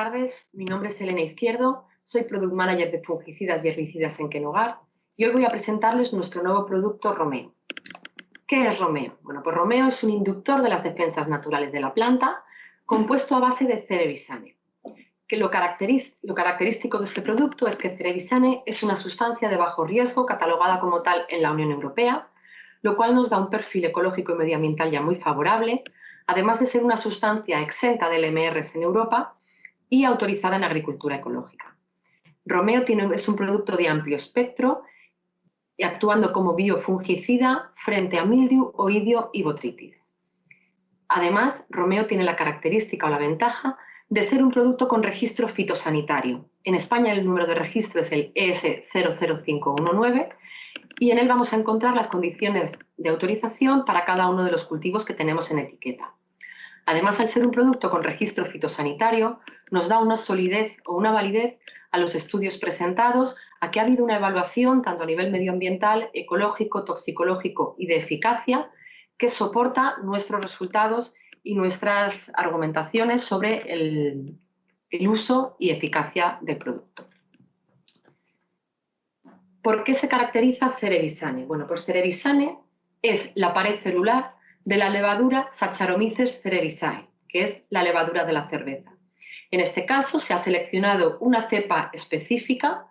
tardes. Mi nombre es Elena Izquierdo, soy Product Manager de fungicidas y herbicidas en Kenogar y hoy voy a presentarles nuestro nuevo producto Romeo. ¿Qué es Romeo? Bueno, pues Romeo es un inductor de las defensas naturales de la planta compuesto a base de cerebisane. Lo característico de este producto es que cerebisane es una sustancia de bajo riesgo catalogada como tal en la Unión Europea, lo cual nos da un perfil ecológico y medioambiental ya muy favorable, además de ser una sustancia exenta de LMRs en Europa y autorizada en agricultura ecológica. Romeo es un producto de amplio espectro, actuando como biofungicida frente a mildiu, oidio y botrytis. Además, Romeo tiene la característica o la ventaja de ser un producto con registro fitosanitario. En España el número de registro es el ES00519 y en él vamos a encontrar las condiciones de autorización para cada uno de los cultivos que tenemos en etiqueta. Además, al ser un producto con registro fitosanitario, nos da una solidez o una validez a los estudios presentados, a que ha habido una evaluación tanto a nivel medioambiental, ecológico, toxicológico y de eficacia que soporta nuestros resultados y nuestras argumentaciones sobre el uso y eficacia del producto. ¿Por qué se caracteriza cerebisane? Bueno, pues cerebisane es la pared celular de la levadura Saccharomyces cerevisiae, que es la levadura de la cerveza. En este caso se ha seleccionado una cepa específica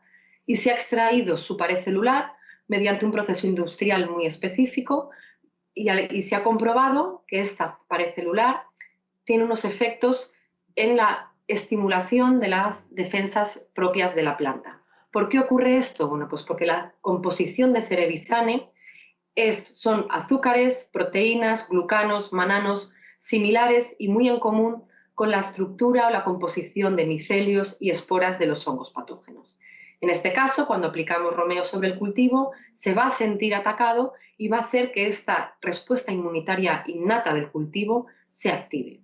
y se ha extraído su pared celular mediante un proceso industrial muy específico y se ha comprobado que esta pared celular tiene unos efectos en la estimulación de las defensas propias de la planta. ¿Por qué ocurre esto? Bueno, pues porque la composición de cerebisane son azúcares, proteínas, glucanos, mananos, similares y muy en común con la estructura o la composición de micelios y esporas de los hongos patógenos. En este caso, cuando aplicamos Romeo sobre el cultivo, se va a sentir atacado y va a hacer que esta respuesta inmunitaria innata del cultivo se active.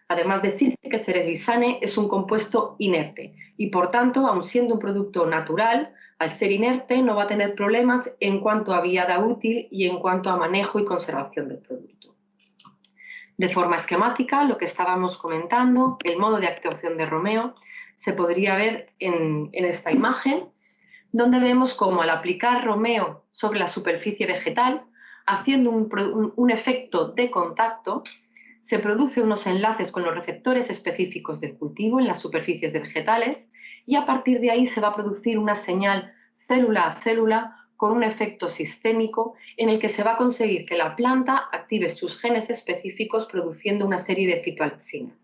Además, decir que cerebisane es un compuesto inerte y, por tanto, aun siendo un producto natural, al ser inerte no va a tener problemas en cuanto a viada útil y en cuanto a manejo y conservación del producto. De forma esquemática, lo que estábamos comentando, el modo de actuación de Romeo, se podría ver en esta imagen, donde vemos cómo al aplicar Romeo sobre la superficie vegetal, haciendo un efecto de contacto, se producen unos enlaces con los receptores específicos del cultivo en las superficies vegetales y a partir de ahí se va a producir una señal célula a célula con un efecto sistémico en el que se va a conseguir que la planta active sus genes específicos produciendo una serie de fitoalxinas.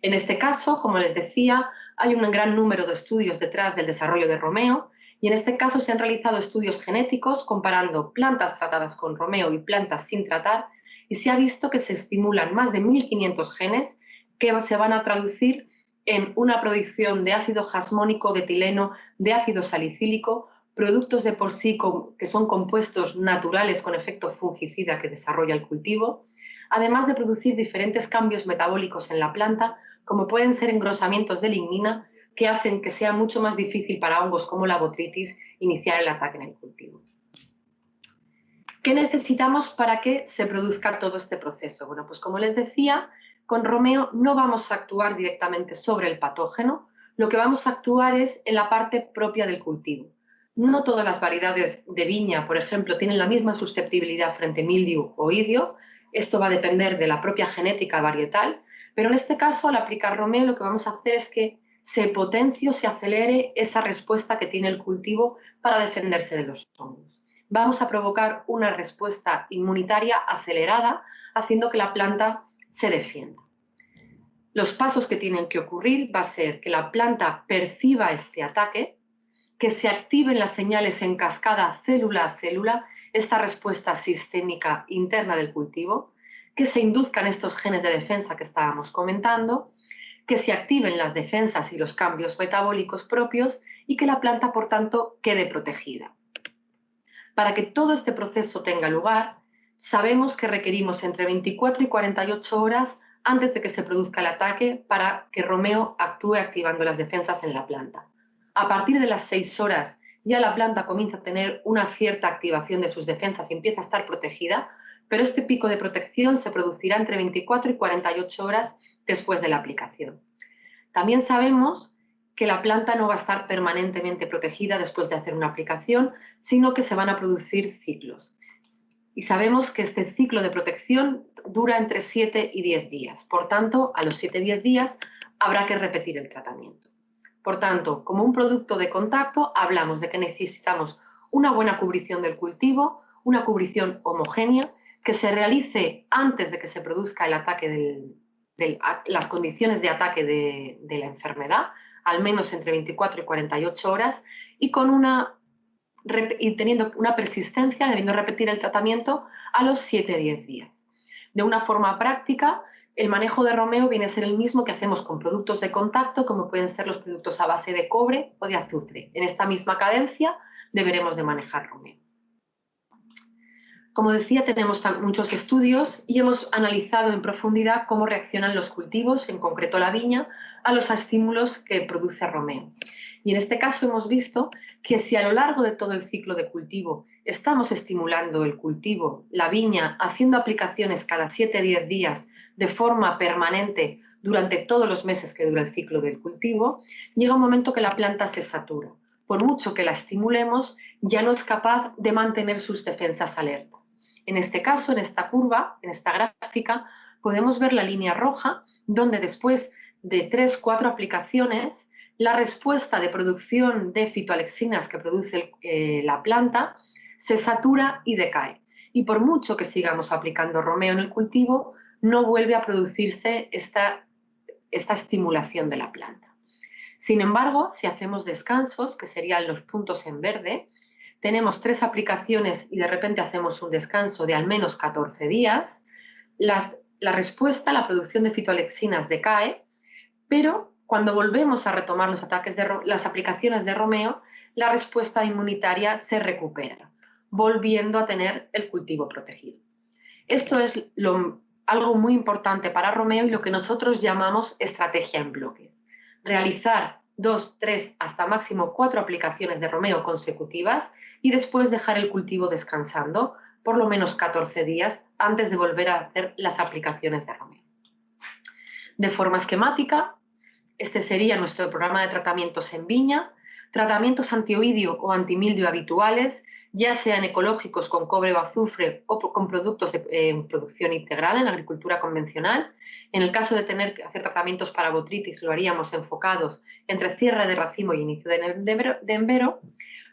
En este caso, como les decía, hay un gran número de estudios detrás del desarrollo de Romeo y en este caso se han realizado estudios genéticos comparando plantas tratadas con Romeo y plantas sin tratar y se ha visto que se estimulan más de 1.500 genes que se van a traducir en una producción de ácido jasmónico, de etileno, de ácido salicílico, productos de por sí que son compuestos naturales con efecto fungicida que desarrolla el cultivo, además de producir diferentes cambios metabólicos en la planta, como pueden ser engrosamientos de lignina, que hacen que sea mucho más difícil para hongos como la botrytis iniciar el ataque en el cultivo. ¿Qué necesitamos para que se produzca todo este proceso? Bueno, pues como les decía, con Romeo no vamos a actuar directamente sobre el patógeno, lo que vamos a actuar es en la parte propia del cultivo. No todas las variedades de viña, por ejemplo, tienen la misma susceptibilidad frente a mildiu o oidio. Esto va a depender de la propia genética varietal, pero en este caso, al aplicar Romeo, lo que vamos a hacer es que se potencie o se acelere esa respuesta que tiene el cultivo para defenderse de los hongos. Vamos a provocar una respuesta inmunitaria acelerada, haciendo que la planta se defienda. Los pasos que tienen que ocurrir va a ser que la planta perciba este ataque, que se activen las señales en cascada célula a célula, esta respuesta sistémica interna del cultivo, que se induzcan estos genes de defensa que estábamos comentando, que se activen las defensas y los cambios metabólicos propios y que la planta, por tanto, quede protegida. Para que todo este proceso tenga lugar, sabemos que requerimos entre 24 y 48 horas antes de que se produzca el ataque para que Romeo actúe activando las defensas en la planta. A partir de las 6 horas ya la planta comienza a tener una cierta activación de sus defensas y empieza a estar protegida, pero este pico de protección se producirá entre 24 y 48 horas después de la aplicación. También sabemos que la planta no va a estar permanentemente protegida después de hacer una aplicación, sino que se van a producir ciclos. Y sabemos que este ciclo de protección dura entre 7 y 10 días. Por tanto, a los 7-10 días habrá que repetir el tratamiento. Por tanto, como un producto de contacto, hablamos de que necesitamos una buena cubrición del cultivo, una cubrición homogénea, que se realice antes de que se produzca el ataque las condiciones de ataque de la enfermedad, al menos entre 24 y 48 horas, y teniendo una persistencia, debiendo repetir el tratamiento a los 7-10 días. De una forma práctica, el manejo de romeo viene a ser el mismo que hacemos con productos de contacto, como pueden ser los productos a base de cobre o de azufre. En esta misma cadencia deberemos de manejar romeo. Como decía, tenemos muchos estudios y hemos analizado en profundidad cómo reaccionan los cultivos, en concreto la viña, a los estímulos que produce romeo. Y en este caso hemos visto que si a lo largo de todo el ciclo de cultivo estamos estimulando el cultivo, la viña, haciendo aplicaciones cada 7-10 días de forma permanente durante todos los meses que dura el ciclo del cultivo, llega un momento que la planta se satura. Por mucho que la estimulemos, ya no es capaz de mantener sus defensas alertas. En este caso, en esta curva, en esta gráfica, podemos ver la línea roja, donde después de 3-4 aplicaciones, la respuesta de producción de fitoalexinas que produce la planta se satura y decae. Y por mucho que sigamos aplicando romeo en el cultivo, no vuelve a producirse esta estimulación de la planta. Sin embargo, si hacemos descansos, que serían los puntos en verde, tenemos 3 aplicaciones y de repente hacemos un descanso de al menos 14 días, la respuesta, la producción de fitoalexinas decae, pero cuando volvemos a retomar las aplicaciones de romeo, la respuesta inmunitaria se recupera, volviendo a tener el cultivo protegido. Esto es algo muy importante para romeo y lo que nosotros llamamos estrategia en bloques. Realizar 2, 3, hasta máximo 4 aplicaciones de romeo consecutivas y después dejar el cultivo descansando por lo menos 14 días antes de volver a hacer las aplicaciones de romeo. De forma esquemática, este sería nuestro programa de tratamientos en viña, tratamientos antioidio o antimildio habituales, ya sean ecológicos con cobre o azufre o con productos de producción integrada en la agricultura convencional. En el caso de tener que hacer tratamientos para botrytis, lo haríamos enfocados entre cierre de racimo y inicio de envero,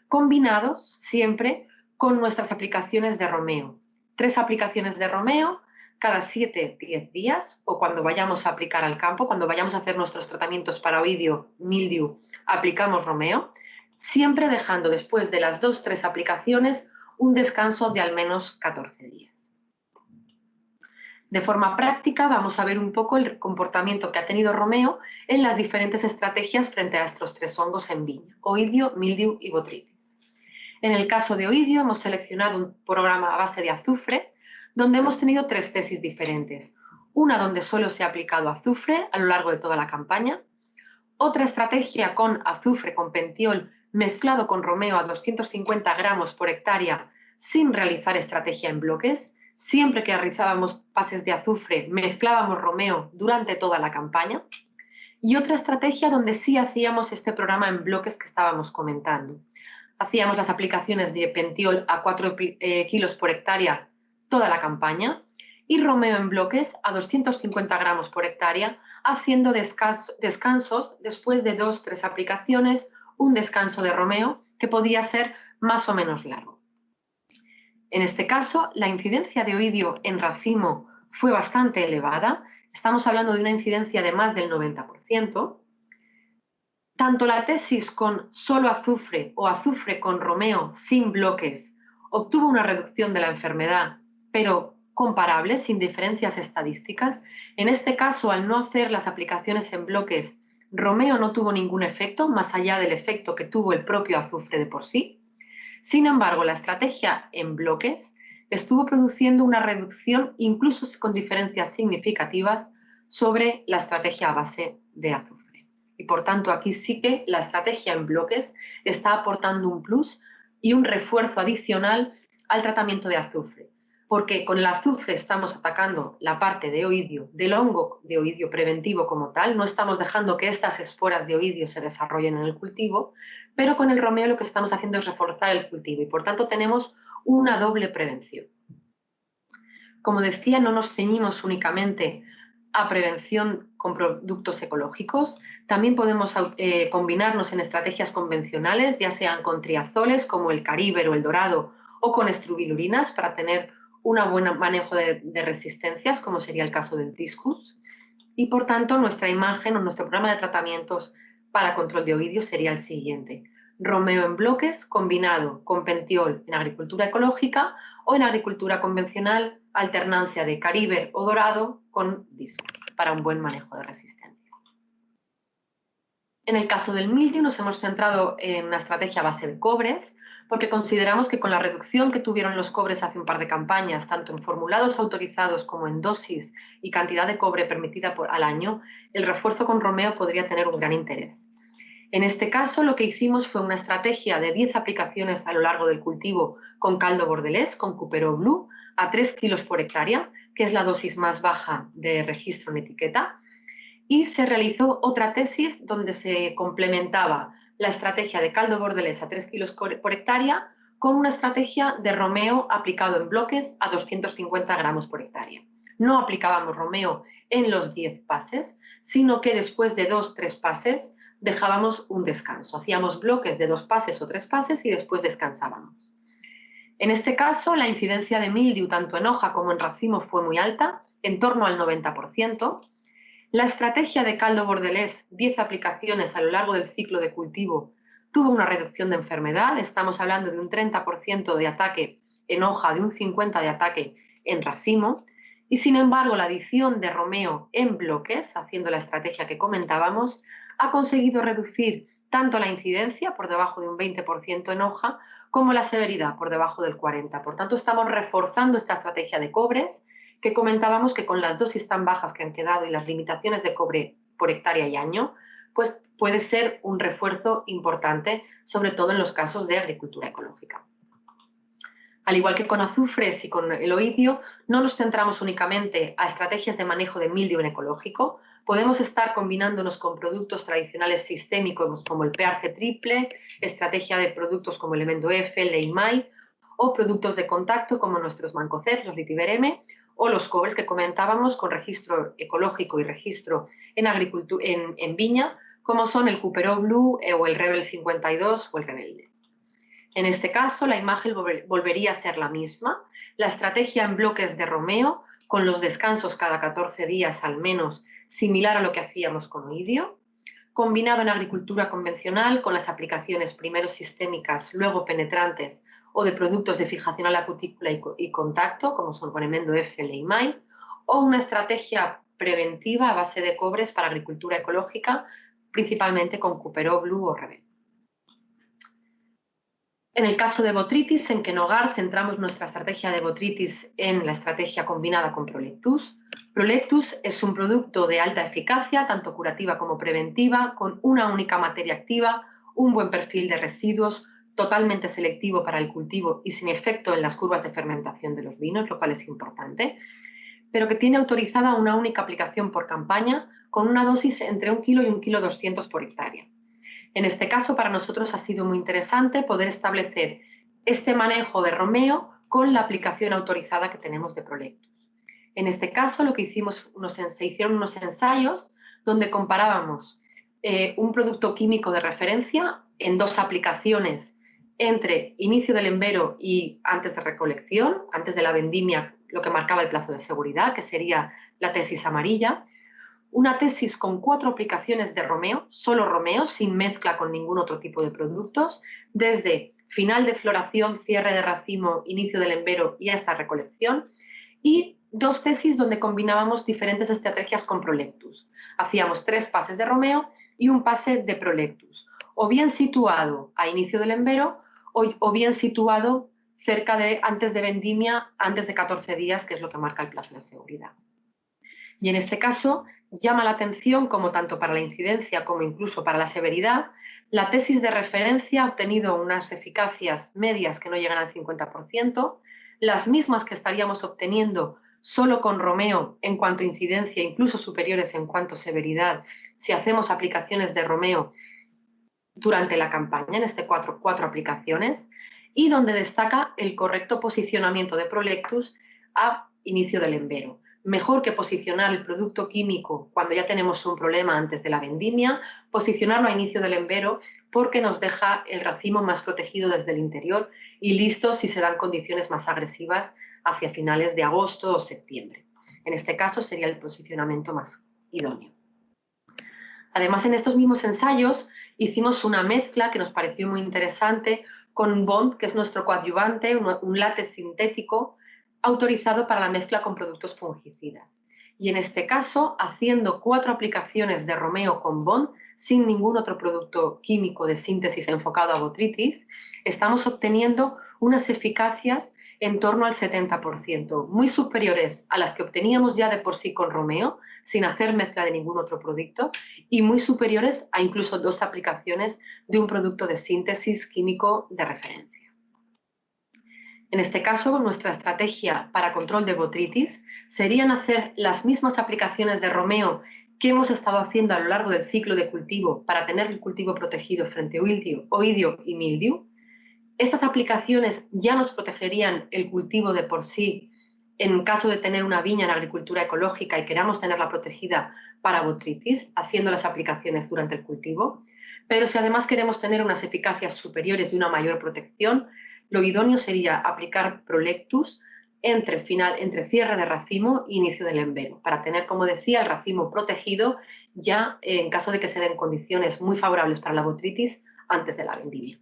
combinados siempre con nuestras aplicaciones de romeo. 3 aplicaciones de romeo cada 7-10 días, o cuando vayamos a aplicar al campo, cuando vayamos a hacer nuestros tratamientos para oidio, mildiu, aplicamos romeo, siempre dejando después de las 2-3 aplicaciones un descanso de al menos 14 días. De forma práctica vamos a ver un poco el comportamiento que ha tenido romeo en las diferentes estrategias frente a estos 3 hongos en viña, oidio, mildiu y botrytis. En el caso de oidio hemos seleccionado un programa a base de azufre, donde hemos tenido 3 tesis diferentes. Una donde solo se ha aplicado azufre a lo largo de toda la campaña, otra estrategia con azufre, con pentiol, mezclado con romeo a 250 gramos por hectárea sin realizar estrategia en bloques. Siempre que realizábamos pases de azufre, mezclábamos romeo durante toda la campaña. Y otra estrategia donde sí hacíamos este programa en bloques que estábamos comentando. Hacíamos las aplicaciones de pentiol a 4 kilos por hectárea toda la campaña y romeo en bloques a 250 gramos por hectárea, haciendo descansos después de 2-3 aplicaciones, un descanso de romeo que podía ser más o menos largo. En este caso, la incidencia de oidio en racimo fue bastante elevada, estamos hablando de una incidencia de más del 90%. Tanto la tesis con solo azufre o azufre con romeo sin bloques obtuvo una reducción de la enfermedad, pero comparable, sin diferencias estadísticas. En este caso, al no hacer las aplicaciones en bloques, romeo no tuvo ningún efecto, más allá del efecto que tuvo el propio azufre de por sí. Sin embargo, la estrategia en bloques estuvo produciendo una reducción, incluso con diferencias significativas, sobre la estrategia a base de azufre. Y por tanto, aquí sí que la estrategia en bloques está aportando un plus y un refuerzo adicional al tratamiento de azufre. porque con el azufre estamos atacando la parte de oidio, del hongo de oidio preventivo como tal, no estamos dejando que estas esporas de oidio se desarrollen en el cultivo, pero con el romeo lo que estamos haciendo es reforzar el cultivo y por tanto tenemos una doble prevención. Como decía, no nos ceñimos únicamente a prevención con productos ecológicos, también podemos combinarnos en estrategias convencionales, ya sean con triazoles como el Cariber o el Dorado, o con estrubilurinas para tener un buen manejo de resistencias, como sería el caso del Discus. Y por tanto, nuestra imagen o nuestro programa de tratamientos para control de oidio sería el siguiente: romeo en bloques combinado con pentiol en agricultura ecológica o en agricultura convencional, alternancia de Cariber o Dorado con Discus para un buen manejo de resistencia. En el caso del mildio nos hemos centrado en una estrategia a base de cobres, porque consideramos que con la reducción que tuvieron los cobres hace un par de campañas, tanto en formulados autorizados como en dosis y cantidad de cobre permitida al año, el refuerzo con romeo podría tener un gran interés. En este caso, lo que hicimos fue una estrategia de 10 aplicaciones a lo largo del cultivo con caldo bordelés, con Cuperó Blue, a 3 kilos por hectárea, que es la dosis más baja de registro en etiqueta, y se realizó otra tesis donde se complementaba la estrategia de caldo bordelés a 3 kilos por hectárea con una estrategia de romeo aplicado en bloques a 250 gramos por hectárea. No aplicábamos romeo en los 10 pases, sino que después de 2-3 pases dejábamos un descanso. Hacíamos bloques de 2 pases o 3 pases y después descansábamos. En este caso, la incidencia de mildiu tanto en hoja como en racimo fue muy alta, en torno al 90%. La estrategia de caldo bordelés, 10 aplicaciones a lo largo del ciclo de cultivo, tuvo una reducción de enfermedad. Estamos hablando de un 30% de ataque en hoja, de un 50% de ataque en racimo. Y sin embargo, la adición de romeo en bloques, haciendo la estrategia que comentábamos, ha conseguido reducir tanto la incidencia, por debajo de un 20% en hoja, como la severidad, por debajo del 40%. Por tanto, estamos reforzando esta estrategia de cobres, que comentábamos que con las dosis tan bajas que han quedado y las limitaciones de cobre por hectárea y año, pues puede ser un refuerzo importante, sobre todo en los casos de agricultura ecológica. Al igual que con azufres y con el oidio, no nos centramos únicamente a estrategias de manejo de mildio en ecológico. Podemos estar combinándonos con productos tradicionales sistémicos como el PARC triple, estrategia de productos como Elemento F, Leimai, o productos de contacto como nuestros Mancocep, los Litiver M, o los cobres que comentábamos con registro ecológico y registro en viña, como son el Cuperó Blue o el Rebel 52 o el Rebelde. En este caso, la imagen volvería a ser la misma, la estrategia en bloques de romeo, con los descansos cada 14 días al menos, similar a lo que hacíamos con oidio, combinado en agricultura convencional con las aplicaciones primero sistémicas, luego penetrantes o de productos de fijación a la cutícula y contacto, como son Ponemendo F, Leimai, o una estrategia preventiva a base de cobres para agricultura ecológica, principalmente con Cuperó Blue o Rebel. En el caso de botritis, en Kenogar centramos nuestra estrategia de botritis en la estrategia combinada con Prolectus. Prolectus es un producto de alta eficacia, tanto curativa como preventiva, con una única materia activa, un buen perfil de residuos, totalmente selectivo para el cultivo y sin efecto en las curvas de fermentación de los vinos, lo cual es importante, pero que tiene autorizada una única aplicación por campaña con una dosis entre 1 kilo y 1,2 kg por hectárea. En este caso, para nosotros ha sido muy interesante poder establecer este manejo de romeo con la aplicación autorizada que tenemos de Prolectus. En este caso, lo que hicimos, se hicieron unos ensayos donde comparábamos un producto químico de referencia en 2 aplicaciones entre inicio del embero y antes de recolección, antes de la vendimia, lo que marcaba el plazo de seguridad, que sería la tesis amarilla. Una tesis con 4 aplicaciones de romeo, solo romeo, sin mezcla con ningún otro tipo de productos, desde final de floración, cierre de racimo, inicio del embero y hasta recolección, y 2 tesis donde combinábamos diferentes estrategias con Prolectus. Hacíamos 3 pases de romeo y un pase de Prolectus, o bien situado a inicio del embero o bien situado cerca de antes de vendimia, antes de 14 días, que es lo que marca el plazo de seguridad. Y en este caso llama la atención, como tanto para la incidencia como incluso para la severidad, la tesis de referencia ha obtenido unas eficacias medias que no llegan al 50%, las mismas que estaríamos obteniendo solo con Romeo en cuanto a incidencia, incluso superiores en cuanto a severidad, si hacemos aplicaciones de Romeo durante la campaña, en este cuatro aplicaciones, y donde destaca el correcto posicionamiento de Prolectus a inicio del embero. Mejor que posicionar el producto químico cuando ya tenemos un problema antes de la vendimia, posicionarlo a inicio del embero porque nos deja el racimo más protegido desde el interior y listo si se dan condiciones más agresivas hacia finales de agosto o septiembre. En este caso sería el posicionamiento más idóneo. Además, en estos mismos ensayos hicimos una mezcla que nos pareció muy interesante con Bond, que es nuestro coadyuvante, un látex sintético autorizado para la mezcla con productos fungicidas. Y en este caso, haciendo 4 aplicaciones de Romeo con Bond, sin ningún otro producto químico de síntesis enfocado a botrytis, estamos obteniendo unas eficacias en torno al 70%, muy superiores a las que obteníamos ya de por sí con Romeo, sin hacer mezcla de ningún otro producto, y muy superiores a incluso 2 aplicaciones de un producto de síntesis químico de referencia. En este caso, nuestra estrategia para control de botrytis serían hacer las mismas aplicaciones de Romeo que hemos estado haciendo a lo largo del ciclo de cultivo para tener el cultivo protegido frente a oidio y mildiu. Estas aplicaciones ya nos protegerían el cultivo de por sí en caso de tener una viña en agricultura ecológica y queramos tenerla protegida para botrytis, haciendo las aplicaciones durante el cultivo. Pero si además queremos tener unas eficacias superiores y una mayor protección, lo idóneo sería aplicar Prolectus entre cierre de racimo e inicio del embero, para tener, como decía, el racimo protegido ya en caso de que se den condiciones muy favorables para la botrytis antes de la vendimia.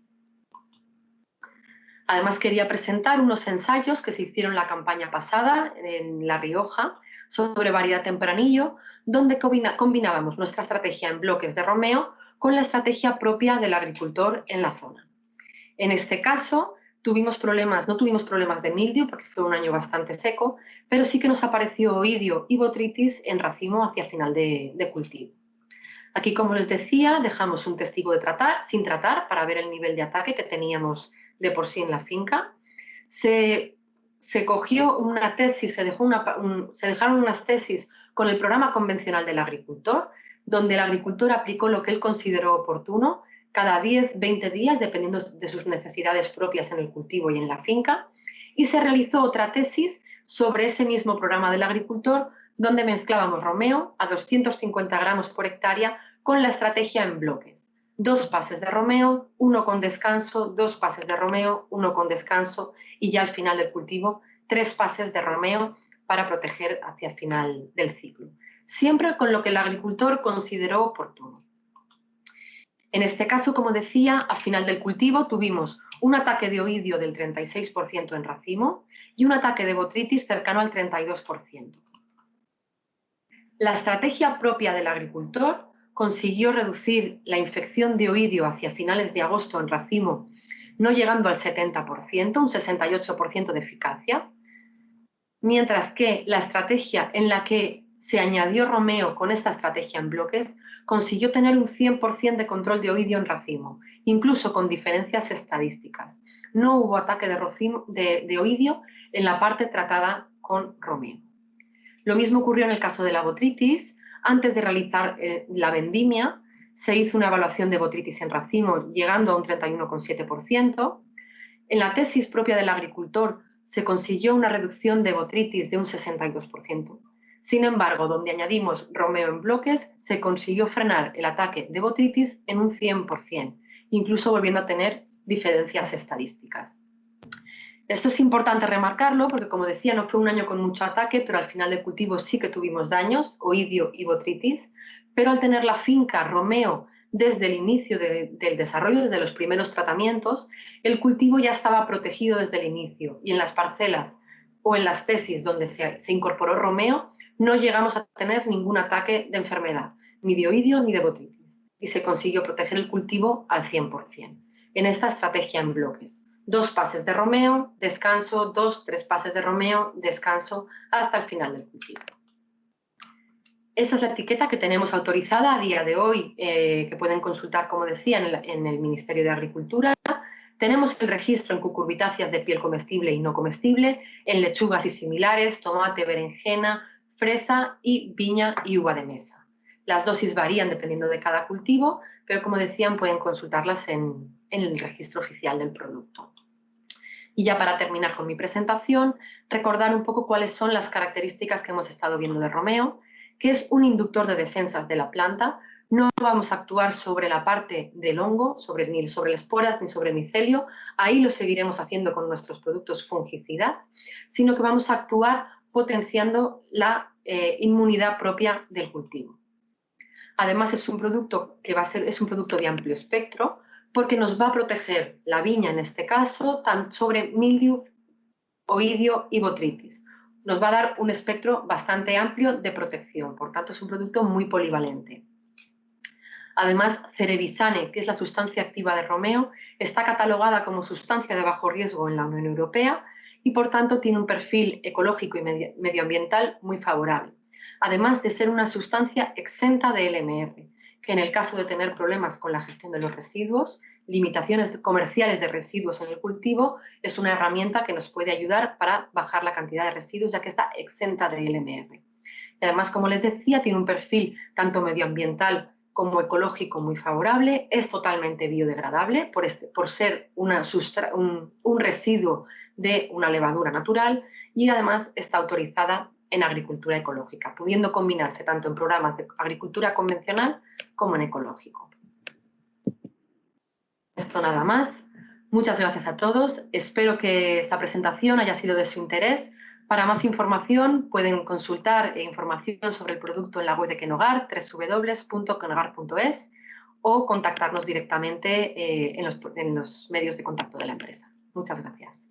Además, quería presentar unos ensayos que se hicieron la campaña pasada en La Rioja sobre variedad tempranillo, donde combinábamos nuestra estrategia en bloques de Romeo con la estrategia propia del agricultor en la zona. En este caso, no tuvimos problemas de mildiu porque fue un año bastante seco, pero sí que nos apareció oidio y botrytis en racimo hacia final de cultivo. Aquí, como les decía, dejamos un testigo sin tratar para ver el nivel de ataque que teníamos de por sí en la finca. Se cogió una tesis, se dejaron unas tesis con el programa convencional del agricultor, donde el agricultor aplicó lo que él consideró oportuno cada 10-20 días, dependiendo de sus necesidades propias en el cultivo y en la finca, y se realizó otra tesis sobre ese mismo programa del agricultor, donde mezclábamos Romeo a 250 gramos por hectárea con la estrategia en bloques. 2 pases de Romeo, 1 con descanso, 2 pases de Romeo, 1 con descanso y ya al final del cultivo 3 pases de Romeo para proteger hacia el final del ciclo. Siempre con lo que el agricultor consideró oportuno. En este caso, como decía, al final del cultivo tuvimos un ataque de oidio del 36% en racimo y un ataque de botrytis cercano al 32%. La estrategia propia del agricultor consiguió reducir la infección de oidio hacia finales de agosto en racimo, no llegando al 70%, un 68% de eficacia, mientras que la estrategia en la que se añadió Romeo con esta estrategia en bloques consiguió tener un 100% de control de oidio en racimo, incluso con diferencias estadísticas. No hubo ataque de oidio en la parte tratada con Romeo. Lo mismo ocurrió en el caso de la botrytis. Antes de realizar la vendimia, se hizo una evaluación de botrytis en racimo, llegando a un 31,7%. En la tesis propia del agricultor se consiguió una reducción de botrytis de un 62%. Sin embargo, donde añadimos Romeo en bloques, se consiguió frenar el ataque de botrytis en un 100%, incluso volviendo a tener diferencias estadísticas. Esto es importante remarcarlo porque, como decía, no fue un año con mucho ataque, pero al final del cultivo sí que tuvimos daños, oidio y botrytis, pero al tener la finca Romeo desde el inicio del desarrollo, desde los primeros tratamientos, el cultivo ya estaba protegido desde el inicio y en las parcelas o en las tesis donde se incorporó Romeo no llegamos a tener ningún ataque de enfermedad, ni de oidio ni de botrytis, y se consiguió proteger el cultivo al 100% en esta estrategia en bloques. 2 pases de Romeo, descanso, 3 pases de Romeo, descanso, hasta el final del cultivo. Esa es la etiqueta que tenemos autorizada a día de hoy, que pueden consultar, como decía, en el Ministerio de Agricultura, Tenemos el registro en cucurbitáceas de piel comestible y no comestible, en lechugas y similares, tomate, berenjena, fresa y viña y uva de mesa. Las dosis varían dependiendo de cada cultivo, pero como decían, pueden consultarlas en el registro oficial del producto. Y ya para terminar con mi presentación, recordar un poco cuáles son las características que hemos estado viendo de Romeo, que es un inductor de defensas de la planta. No vamos a actuar sobre la parte del hongo, ni sobre esporas ni sobre el micelio, ahí lo seguiremos haciendo con nuestros productos fungicidas, sino que vamos a actuar potenciando la inmunidad propia del cultivo. Además, es un producto es un producto de amplio espectro, porque nos va a proteger la viña, en este caso, sobre mildiu, oidio y botrytis. Nos va a dar un espectro bastante amplio de protección, por tanto es un producto muy polivalente. Además, Cerevisane, que es la sustancia activa de Romeo, está catalogada como sustancia de bajo riesgo en la Unión Europea y, por tanto, tiene un perfil ecológico y medioambiental muy favorable, además de ser una sustancia exenta de LMR, que en el caso de tener problemas con la gestión de los residuos, limitaciones comerciales de residuos en el cultivo, es una herramienta que nos puede ayudar para bajar la cantidad de residuos, ya que está exenta de LMR. Y además, como les decía, tiene un perfil tanto medioambiental como ecológico muy favorable, es totalmente biodegradable por ser un residuo de una levadura natural y además está autorizada en agricultura ecológica, pudiendo combinarse tanto en programas de agricultura convencional como en ecológico. Esto nada más. Muchas gracias a todos. Espero que esta presentación haya sido de su interés. Para más información pueden consultar información sobre el producto en la web de Kenogar, www.kenogar.es, o contactarnos directamente en los medios de contacto de la empresa. Muchas gracias.